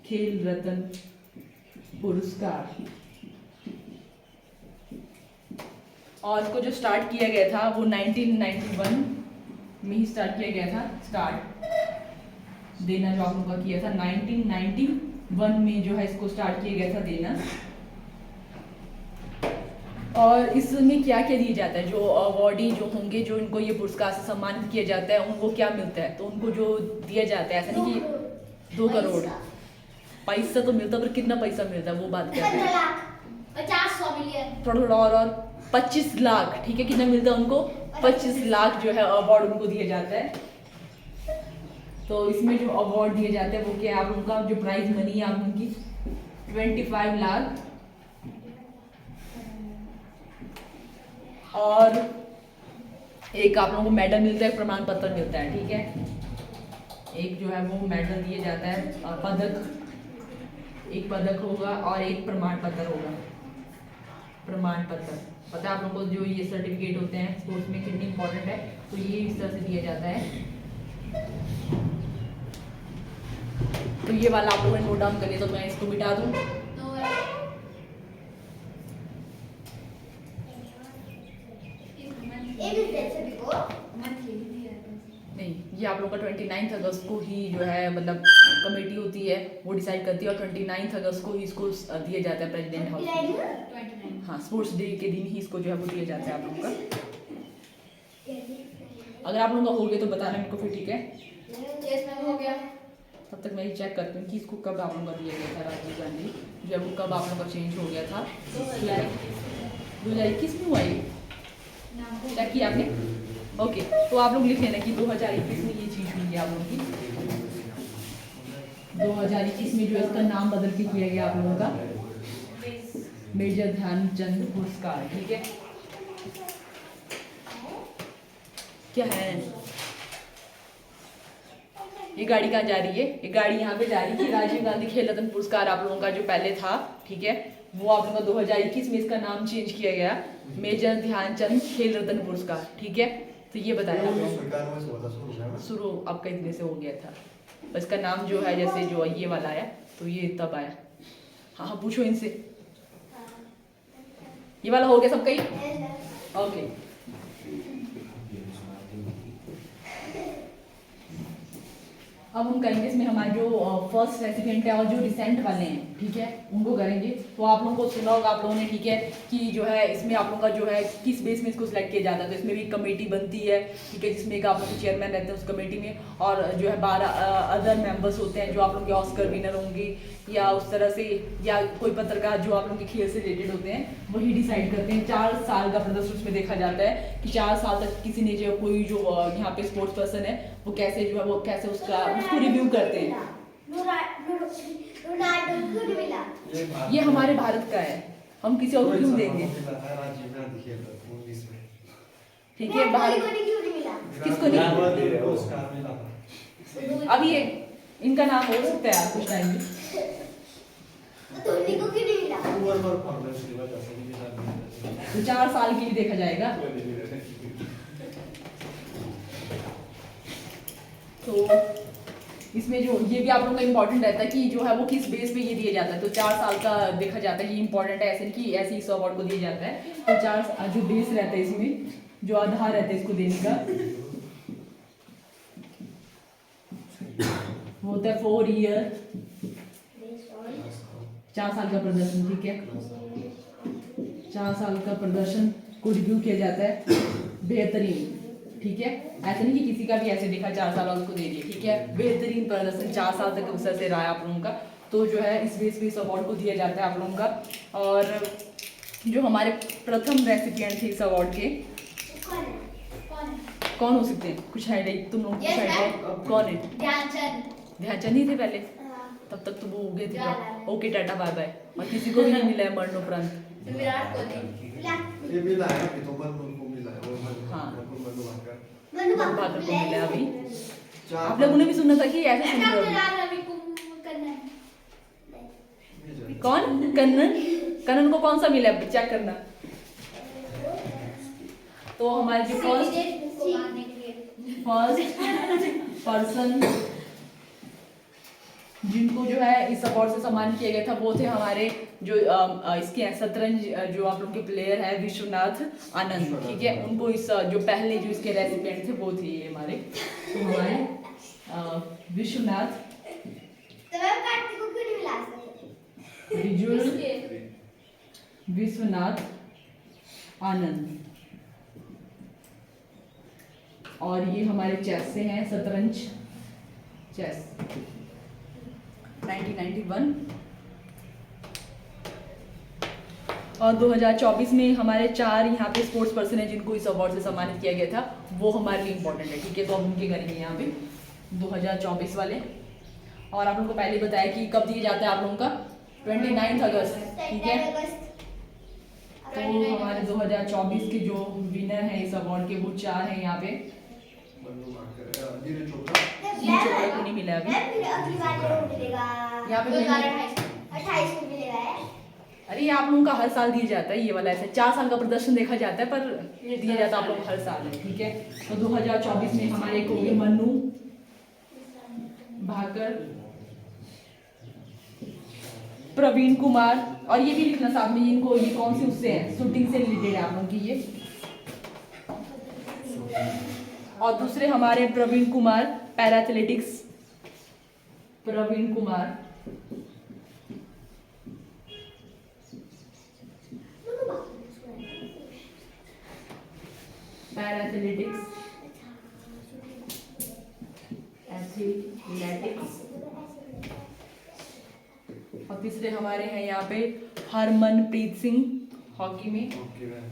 खेल रत्न पुरस्कार। और इसको जो स्टार्ट किया गया था वो 1991 में ही स्टार्ट किया गया था, स्टार्ट देना जो आप लोगों का किया था 1991 में जो है इसको स्टार्ट किया गया था देना। और इसमें क्या क्या दिया जाता है, जो अवार्डी जो होंगे जो इनको ये पुरस्कार से सम्मानित किया जाता है उनको क्या मिलता है, तो उनको जो दिया जाता है, ऐसा नहीं कि 2 करोड़ पैसा तो मिलता है, पर कितना पैसा मिलता है वो बात करते हैं। 50 मिलियन थोड़ा और 25 लाख, ठीक है। कितना मिलता है उनको? 25 लाख जो है अवार्ड उनको दिया जाता है। तो इसमें जो अवार्ड दिए जाते हैं वो क्या है, आप लोगों का जो प्राइज मनी है आप लोगों की 25 लाख और एक आप लोगों को मेडल मिलता है, प्रमाण पत्र मिलता है, ठीक है। एक जो है वो मेडल दिया जाता है, एक पदक होगा और एक प्रमाण पत्र होगा। प्रमाण पत्र पता है आप लोगों को, जो ये सर्टिफिकेट होते हैं स्पोर्ट्स में कितनी इंपॉर्टेंट है, तो ये इस तरह से दिया जाता है। तो ये वाला आप लोगों ने नोट डाउन कर लिया, तो मैं इसको मिटा दूं। नहीं, ये आप लोगों का 29 अगस्त को ही जो है मतलब कमेटी होती है वो डिसाइड करती है, और 29 अगस्त को ही इसको दिया जाता है प्रेसिडेंट हाउस में। हाँ, स्पोर्ट्स डे के दिन ही इसको जो है वो दिया जाता है आप लोगों का। अगर आप लोगों का हो गया तो बताना मेरे को फिर, ठीक है। हो गया। तब तक मैं ये चेक करती हूँ कि इसको कब आप लोगों का दिया गया था, राजीव गांधी जो है वो कब आप लोगों का चेंज हो गया था। 2021 में हुआ ये, चेक किया आपने? ओके, तो आप लोग लिख लेना कि 2021 में ये चीज़ हुई है आप लोगों की। 2021 में जो इसका नाम बदल के किया गया आप लोगों का मेजर ध्यानचंद पुरस्कार, ठीक है। क्या है ये गाड़ी कहाँ जा रही है? ये गाड़ी यहाँ पे जा रही है। राजीव गांधी खेल रत्न पुरस्कार आप लोगों का जो पहले था, ठीक है, वो आप लोगों का 2021 में इसका नाम चेंज किया गया मेजर ध्यानचंद खेल रत्न पुरस्कार, ठीक है। तो ये बताया आप लोगों शुरू अब कई दिन से हो गया था, बस इसका नाम जो है जैसे जो ये वाला आया तो ये तब आया। हाँ हाँ, पूछो इनसे। ये वाला हो गया सबका ही? ओके। अब हम करेंगे इसमें हमारे जो फर्स्ट रेसिपिएंट है और जो रिसेंट वाले हैं, ठीक है, उनको करेंगे। तो आप लोगों को सुना होगा आप लोगों ने, ठीक है, कि जो है इसमें आप लोगों का जो है किस बेस में इसको सिलेक्ट किया जाता है। तो इसमें भी कमेटी बनती है, ठीक है, जिसमें एक आप लोग के चेयरमैन रहते हैं उस कमेटी में, और जो है 12 अदर मेंबर्स होते हैं जो आप लोग के ऑस्कर विनर होंगे या उस तरह से, या कोई पत्रकार जो आप लोग के खेल से रिलेटेड होते हैं वही डिसाइड करते हैं। 4 साल का प्रदर्शन उसमें देखा जाता है कि 4 साल तक किसी ने जो कोई जो यहाँ पे स्पोर्ट्स पर्सन है वो कैसे जो है वो कैसे उसको रिव्यू करते हैं। ये हमारे भारत का है, हम किसी और को क्यों देंगे? ठीक है, भारत किसको नहीं? अभी ये इनका नाम हो सकता है कुछ टाइम में। तो 4 साल के लिए देखा जाएगा। तो इसमें जो ये भी आप लोगों का इंपॉर्टेंट रहता है कि जो है वो किस बेस पे ये दिया जाता है। तो 4 साल का देखा जाता है, ये इंपॉर्टेंट है, ऐसे नहीं कि ऐसे इस अवार्ड को दिया जाता है। तो 4 जो बेस रहता है इसमें, जो आधार रहता है इसको देने का, वो होता है 4 ईयर, 4 साल का प्रदर्शन, ठीक है। 4 साल का प्रदर्शन को रिव्यू किया जाता है बेहतरीन, ठीक है। ऐसे नहीं कि किसी का भी ऐसे देखा 4 साल और उसको दे दिया, ठीक है। बेहतरीन प्रदर्शन 4 साल तक उससे से रहा है आप लोगों का, तो जो है इस बेस पे इस अवार्ड को दिया जाता है आप लोगों का। और जो हमारे प्रथम रेसिपिएंट थे इस अवार्ड के, कौन हो सकते हैं? कुछ है तुम लोग कुछ है? कौन है? ध्यानचंद ही थे पहले, तब तक तो वो हो गए थे। Okay, tata bye bye. और किसी को भी नहीं मिला है मरणोपरांत। विराट कोहली ये मिला है कि तो मनु को मिला है, वो हाँ, मनु भाकर को मिला है अभी। आप लोगों ने भी सुना था कि ऐसे सुन रहे हो। कौन? कन्नन को कौन सा मिला है? चेक करना। तो हमारे जो फर्स्ट पर्सन जिनको जो है इस अवार्ड से सम्मानित किया गया था वो थे हमारे जो इसके शतरंज जो आप लोग के प्लेयर है विश्वनाथ आनंद, ठीक है। उनको इस जो पहले जो इसके रेसिपिएंट थे वो थे ये हमारे, तो हमारे विश्वनाथ विश्वनाथ आनंद, और ये हमारे चेस से हैं, शतरंज चेस 1991। और 2024 में हमारे 4 यहाँ पे स्पोर्ट्स पर्सन हैं जिनको इस अवार्ड से सम्मानित किया गया था, वो हमारे लिए इंपॉर्टेंट है, ठीक है। तो अब उनके करेंगे यहाँ पे 2024 वाले। और आप लोगों को पहले बताया कि कब दिया जाता है आप लोगों का 29 अगस्त, ठीक है। तो हमारे 2024 के जो विनर हैं इस अवार्ड के वो 4 हैं यहाँ पे। मन्नू भाकर, नीरज चोपड़ा। नीरज चोपड़ा को नहीं मिला अभी। मैम फिर अगली बार को मिलेगा। यहाँ पे 28 को मिलेगा है। अरे ये आप लोगों का हर साल दिया जाता है, ये वाला ऐसे 4 साल का प्रदर्शन देखा जाता है पर दिया जाता है आप लोग हर साल है, ठीक है। तो 2024 में हमारे को ये मन्नू भाकर, प्रवीण कुमार, और ये भी लिखना साथ में इनको, ये कौन सी उससे है, शूटिंग से रिलेटेड है आप लोगों की ये। और दूसरे हमारे Praveen Kumar para athletics, Praveen Kumar para athletics, और तीसरे हमारे हैं यहाँ पे हरमनप्रीत सिंह हॉकी में। Okay ma'am.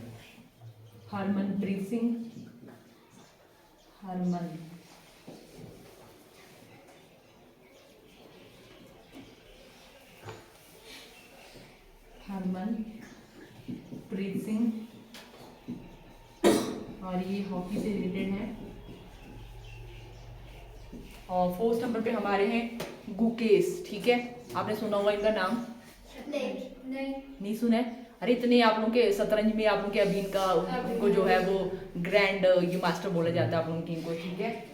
हरमनप्रीत सिंह, हरमनप्रीत सिंह, और ये हॉकी से रिलेटेड है। और 4th नंबर पे हमारे हैं गुकेश, ठीक है। आपने सुना होगा इनका नाम, नहीं सुना है? अरे इतने आप लोगों के शतरंज में आप लोगों के अभी इनका उनको जो है वो ग्रैंड ये मास्टर बोला जाता है आप लोगों की इनको, ठीक है।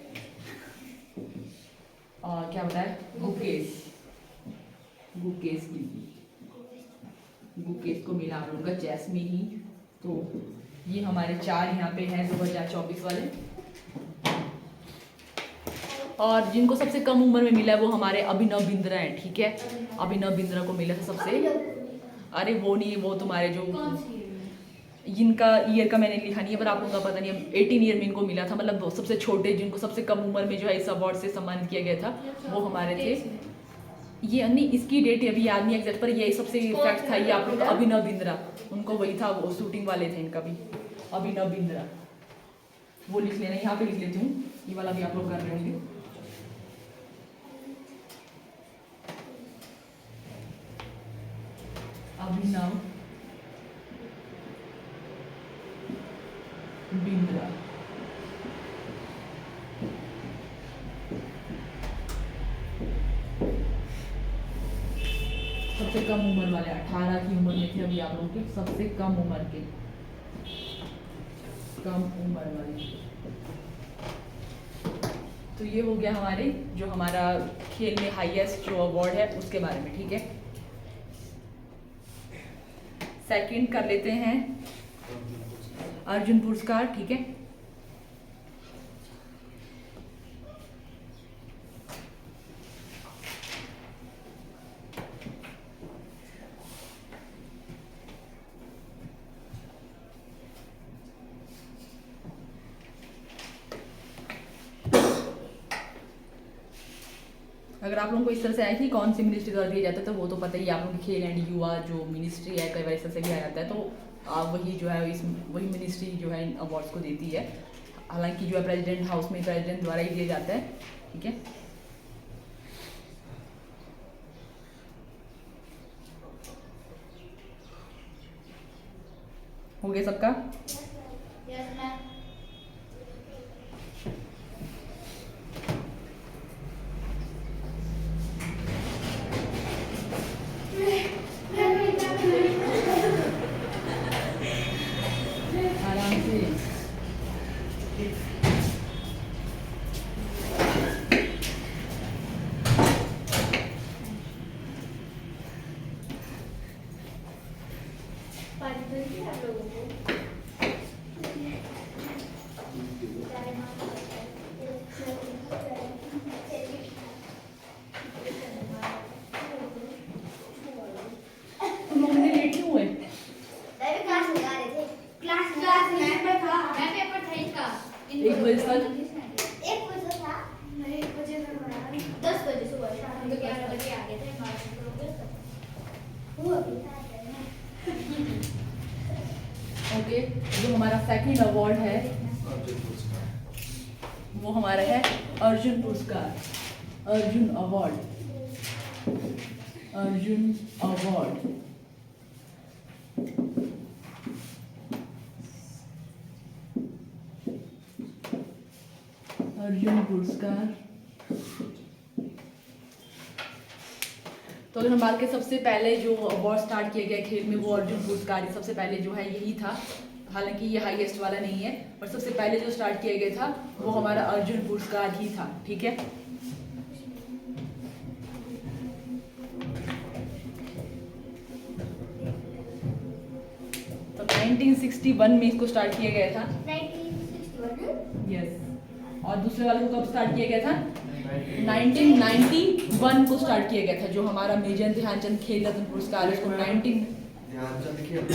और क्या बताया, गुकेश को मिला आप लोगों का चेस में ही। तो ये हमारे 4 यहाँ पे हैं 2024 वाले। और जिनको सबसे कम उम्र में मिला है वो हमारे अभिनव बिंद्रा हैं, ठीक है। अभिनव बिंद्रा को मिला था सबसे, अरे वो नहीं, वो तुम्हारे जो इनका ईयर का मैंने लिखा नहीं है पर आप लोगों का पता नहीं है, 18 ईयर में इनको मिला था, मतलब सबसे छोटे जिनको सबसे कम उम्र में जो है इस अवार्ड से सम्मानित किया गया था वो हमारे थे। ये नहीं, इसकी डेट अभी याद नहीं एग्जैक्ट, पर यही सबसे फैक्ट था ये आप लोग का, अभिनव बिंद्रा, उनको वही था, वो शूटिंग वाले थे इनका भी, अभिनव बिंद्रा, वो लिख लेना, यहाँ पे लिख लेती हूँ, ये वाला भी आप लोग कर रहे होंगे। अभिनव बिंद्रा, सबसे कम उम्र वाले, 18 की उम्र में थे अभी आप लोगों के, सबसे कम उम्र के, कम उम्र वाले। तो ये हो गया हमारे जो हमारा खेल में हाईएस्ट जो अवार्ड है उसके बारे में, ठीक है। सेकंड कर लेते हैं अर्जुन पुरस्कार, ठीक है। अगर आप लोगों को इस तरह से आया कि कौन सी मिनिस्ट्री द्वारा दिया जाता है तो वो तो पता ही, आप लोगों की खेल एंड युवा जो मिनिस्ट्री है कई बार इस तरह से भी आ जाता है, तो वही जो है वही मिनिस्ट्री जो है इन अवार्ड्स को देती है। हालांकि जो है प्रेसिडेंट हाउस में प्रेसिडेंट द्वारा ही दिया जाता है, ठीक है। हो गया सबका? Yes ma'am. आराम से। आप लोगों को तुम लोग ने लेट क्यों हुए? क्लास में आ रहे थे। क्लास में था, मैं पेपर था इसका 1 बजे तक? 1 बजे था। नहीं 1 बजे मैं पढ़ा 10 बजे सुबह। हम तो 11 बजे आ गए थे, 9 बजे हो गए तब। वो अभी था। ओके, जो हमारा सेकंड अवार्ड है अर्जुन पुरस्कार। वो हमारा है अर्जुन पुरस्कार, अर्जुन अवार्ड, अर्जुन अवार्ड। अर्जुन पुरस्कार। तो अगर हम बात करें सबसे पहले जो अवार्ड स्टार्ट किया गया खेल में, वो अर्जुन पुरस्कार सबसे पहले जो है यही था। हालांकि ये हाईएस्ट वाला नहीं है, पर सबसे पहले जो स्टार्ट किया गया था वो हमारा अर्जुन पुरस्कार ही था। ठीक है, तो 1961 में इसको स्टार्ट किया गया था। 1961 यस। और दूसरे वाले को कब स्टार्ट किया गया था? 1991 को स्टार्ट किया गया था। जो हमारा मेजर ध्यानचंद खेल रत्न पुरस्कार है, उसको 19 ध्यानचंद खेल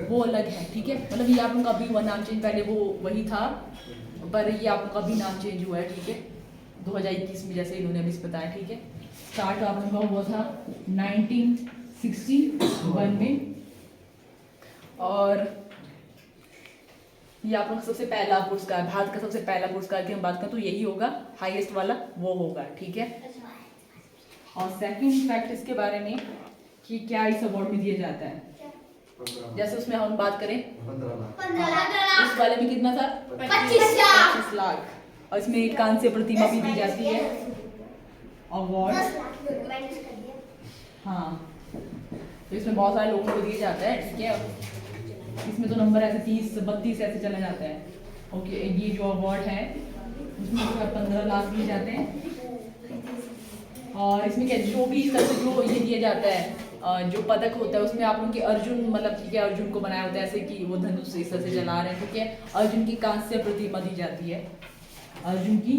वो अलग है। ठीक है, मतलब ये आप लोगों का अभी हुआ नाम चेंज, पहले वो वही था, पर ये आप लोगों का भी नाम चेंज हुआ है। ठीक है, 2021 में, जैसे इन्होंने अभी बताया। ठीक है, स्टार्ट आप लोगों का हुआ था 1961 में। और ये आप लोग का सबसे पहला पुरस्कार, भारत का सबसे पहला पुरस्कार की हम बात करें तो यही होगा, हाईएस्ट वाला वो होगा। ठीक है, और सेकंड फैक्ट इसके बारे में कि क्या इस अवार्ड में दिया जाता है। जैसे उसमें हम बात करें 15 लाख। इस वाले में कितना था? 25 लाख। और इसमें एक कांस्य प्रतिमा भी दी जाती है, अवार्ड। 10 लाख माइनस कर दिया। हाँ, तो इसमें बहुत सारे लोगों को दिया जाता है। ठीक है, इसमें तो नंबर ऐसे 30 32 ऐसे चला जाता है। ओके, ये जो अवार्ड है उसमें जो है 15 लाख दिए जाते हैं। और इसमें क्या, जो भी इस तरह से जो ये दिया जाता है, जो पदक होता है उसमें आप लोगों की अर्जुन, मतलब ठीक है, अर्जुन को बनाया होता है ऐसे कि वो धनुष इस तरह से चला रहे हैं। ठीक है, अर्जुन की कांस्य प्रतिमा दी जाती है, अर्जुन की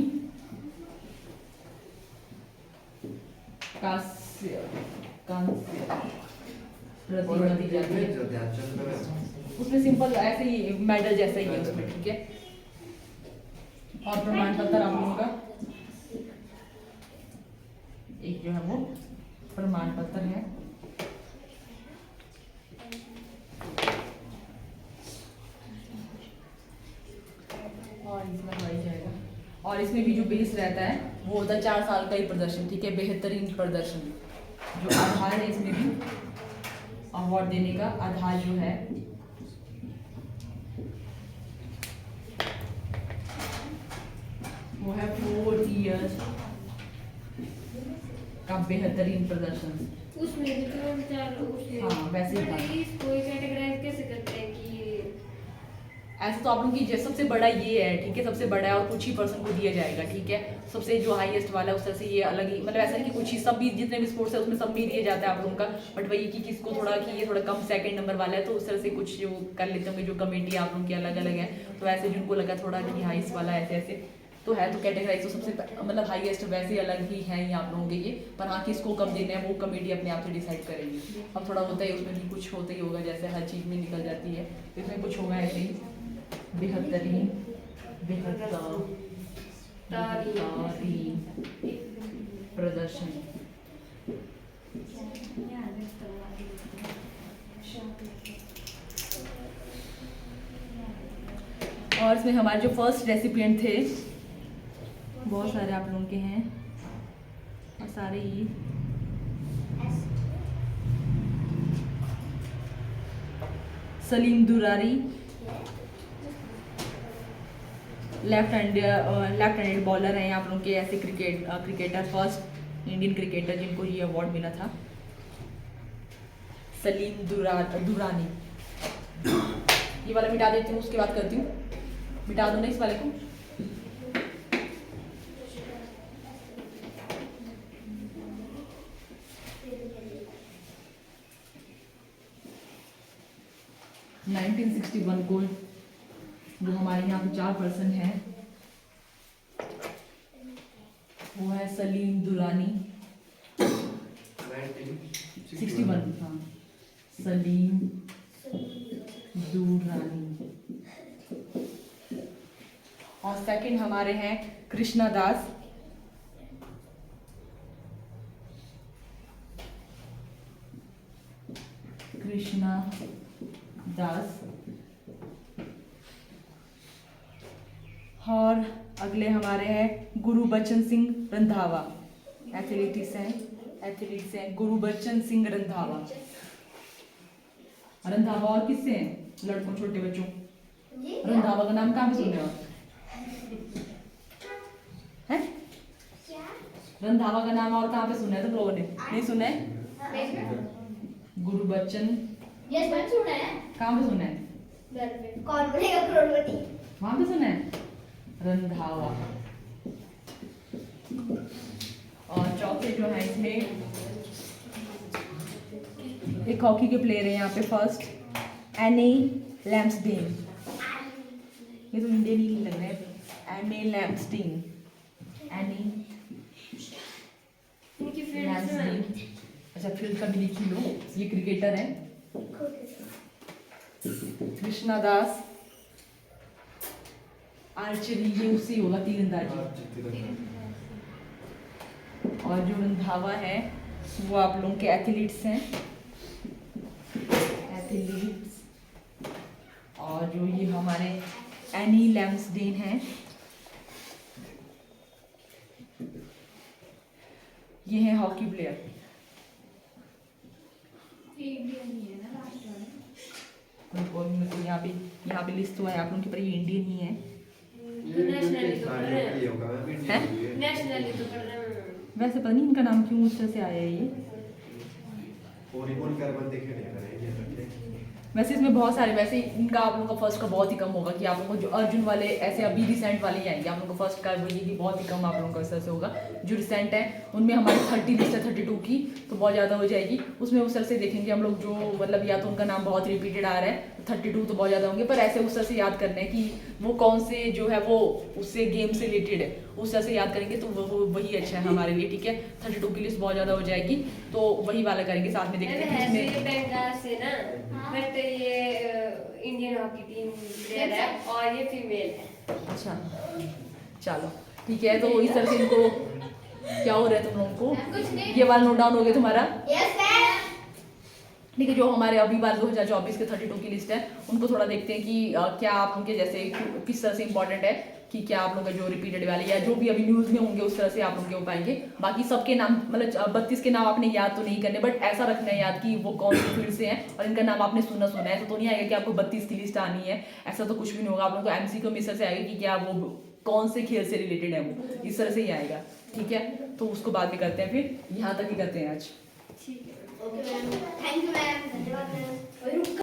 कांस्य प्रतिमा दी जाती है। उसमें सिंपल ऐसे ही मेडल जैसा ही है उसमें। ठीक है, और प्रमाण पत्र आप लोगों का एक जो है वो प्रमाण पत्र है। और इसमें हो जाएगा। और इसमें भी जो बेस रहता है वो होता है 4 साल का ही प्रदर्शन। ठीक है, बेहतरीन प्रदर्शन जो आधार है, इसमें भी अवार्ड देने का आधार जो है वो है 4 इयर्स का बेहतरीन प्रदर्शन। उसमें भी तो विचार उसमें हाँ, वैसे ही था। कोई कैटेगराइज कैसे करते हैं कि ऐसे तो आप लोगों की सबसे बड़ा ये है। ठीक है, सबसे बड़ा है और कुछ ही पर्सन को दिया जाएगा। ठीक है, सबसे जो हाईएस्ट वाला है उस तरह से ये अलग ही, मतलब ऐसा नहीं कि कुछ ही, सब भी जितने भी स्पोर्ट्स है उसमें सब भी दिया जाता है आप लोगों का। बट वही कि किसको थोड़ा कि ये थोड़ा कम सेकंड नंबर वाला है, तो उस तरह से कुछ जो कर लेते होंगे, जो कमेटी आप लोगों की अलग अलग है, तो ऐसे जिनको लगा थोड़ा कि हाईएस्ट वाला ऐसे ऐसे तो है, तो कैटेगराइज तो सबसे मतलब हाईएस्ट वैसे अलग ही है ये आप लोगों के ये। पर हाँ, किसको कब देना है वो कमेटी अपने आप से डिसाइड करेगी। अब थोड़ा होता है उसमें भी, कुछ होता ही होगा, जैसे हर चीज़ में निकल जाती है, तो इसमें कुछ होगा ऐसे ही बेहतरीन प्रदर्शन। और इसमें हमारे जो फर्स्ट रेसिपिएंट थे बहुत सारे आप लोगों के हैं, और सारे ही सलीम दुरारी, लेफ्ट हैंडेड बॉलर हैं आप लोगों के, ऐसे क्रिकेटर, फर्स्ट इंडियन क्रिकेटर जिनको ये अवार्ड मिला था, सलीम दुरानी। ये वाला मिटा देती हूँ, उसके बाद करती हूँ, मिटा दो ना इस वाले को। – 1961 को जो हमारे यहाँ पे 4 पर्सन हैं वो है सलीम दुरानी। 61, हाँ, सलीम दुरानी। और सेकंड हमारे हैं कृष्णा दास। कृष्णा दास। और अगले हमारे हैं गुरुबचन सिंह रंधावा। एथलीट्स हैं गुरुबचन सिंह रंधावा। रंधावा और किससे हैं? लड़कों, छोटे बच्चों। रंधावा का नाम कहाँ पे सुने हो? रंधावा का नाम और कहाँ पे सुना है तुम लोगों ने? नहीं सुना है? गुरबचन यस मैंने सुना है कहाँ पे सुना है? घर पे। कौन बनेगा करोड़पति? वहां पे सुना है रंधावा। और चौथे जो है इसमें एक हॉकी के प्लेयर है यहाँ पे फर्स्ट एनी लैम्सडीन। ये तो इंडियन ही लग रहा है। एनी लैम्सडीन, एनी इनकी फील्ड लैम्सडीन। अच्छा फील्ड का भी लिख ही लो, ये क्रिकेटर है। कृष्णा दास आर्चरी, ये उससे होगा तीरंदाजी। और जो रंधावा है वो आप लोगों के एथलीट्स हैं, एथलीट्स। और जो ये हमारे एनी लैम्सडेन हैं, ये है हॉकी प्लेयर। इंडियन ही है ना लास्ट वाला। तो यहाँ पे लिस्ट हुआ है आप लोगों के, पर ये इंडियन ही है। तो नेशनली तो पढ़ रहे हैं। ये होगा मैं भी हैं? नेशनली तो पढ़ रहे हैं। वैसे पता नहीं इनका नाम क्यों उस तरह से आया है ये। वॉलीबॉल कर बंदे खेले करेंगे रखे। वैसे इसमें बहुत सारे, वैसे इनका आप लोगों का फर्स्ट का बहुत ही कम होगा कि आप लोगों को जो अर्जुन वाले ऐसे अभी रिसेंट वाले ही आएंगे। आप लोगों को फर्स्ट का वो ये बहुत ही कम आप लोगों का इस तरह से होगा। जो रिसेंट है उनमें हमारी 30 लिस्ट है 32 की, तो बहुत ज़्यादा हो जाएगी। उसमें उस तरह से देखेंगे हम लोग जो मतलब या तो उनका नाम बहुत रिपीटेड आ रहा है 32 तो बहुत ज़्यादा होंगे, पर ऐसे उस तरह से याद करना है कि वो कौन से जो है वो उससे गेम से रिलेटेड है, उस तरह से याद करेंगे तो वो वही अच्छा है हमारे लिए। ठीक है 32 की लिस्ट बहुत ज़्यादा हो जाएगी, तो वही वाला करेंगे। साथ में देखते हैं ऐसे इसमें बंगाल से ना, बट ये इंडियन हॉकी टीम प्लेयर है और ये फीमेल है। अच्छा चलो ठीक है। तो इस तरह से इनको क्या हो रहा है तुम लोगों को, ये वाला नोट डाउन हो गया तुम्हारा? Yes ma'am. ठीक है। जो हमारे अभी बार 2024 के 32 की लिस्ट है उनको थोड़ा देखते हैं कि क्या आप उनके जैसे किस तरह से इंपॉर्टेंट है, कि क्या आप लोगों का जो रिपीटेड वाले या जो भी अभी न्यूज़ में होंगे उस तरह से आप लोग के हो पाएंगे। बाकी सबके नाम मतलब 32 के नाम आपने याद तो नहीं करने, बट ऐसा रखना है याद कि वो कौन से फील्ड से हैं और इनका नाम आपने सुना है। ऐसा तो नहीं आएगा कि आपको 32 की लिस्ट आनी है, ऐसा तो कुछ भी नहीं होगा। आप लोगों को एमसीक्यू में इस तरह से आएगा कि क्या वो कौन से खेल से रिलेटेड है, वो इस तरह से ही आएगा। ठीक है तो उसको बाद में करते हैं, फिर यहाँ तक ही करते हैं आज। ठीक है। Okay ma'am, thank you ma'am, धन्यवाद मैम।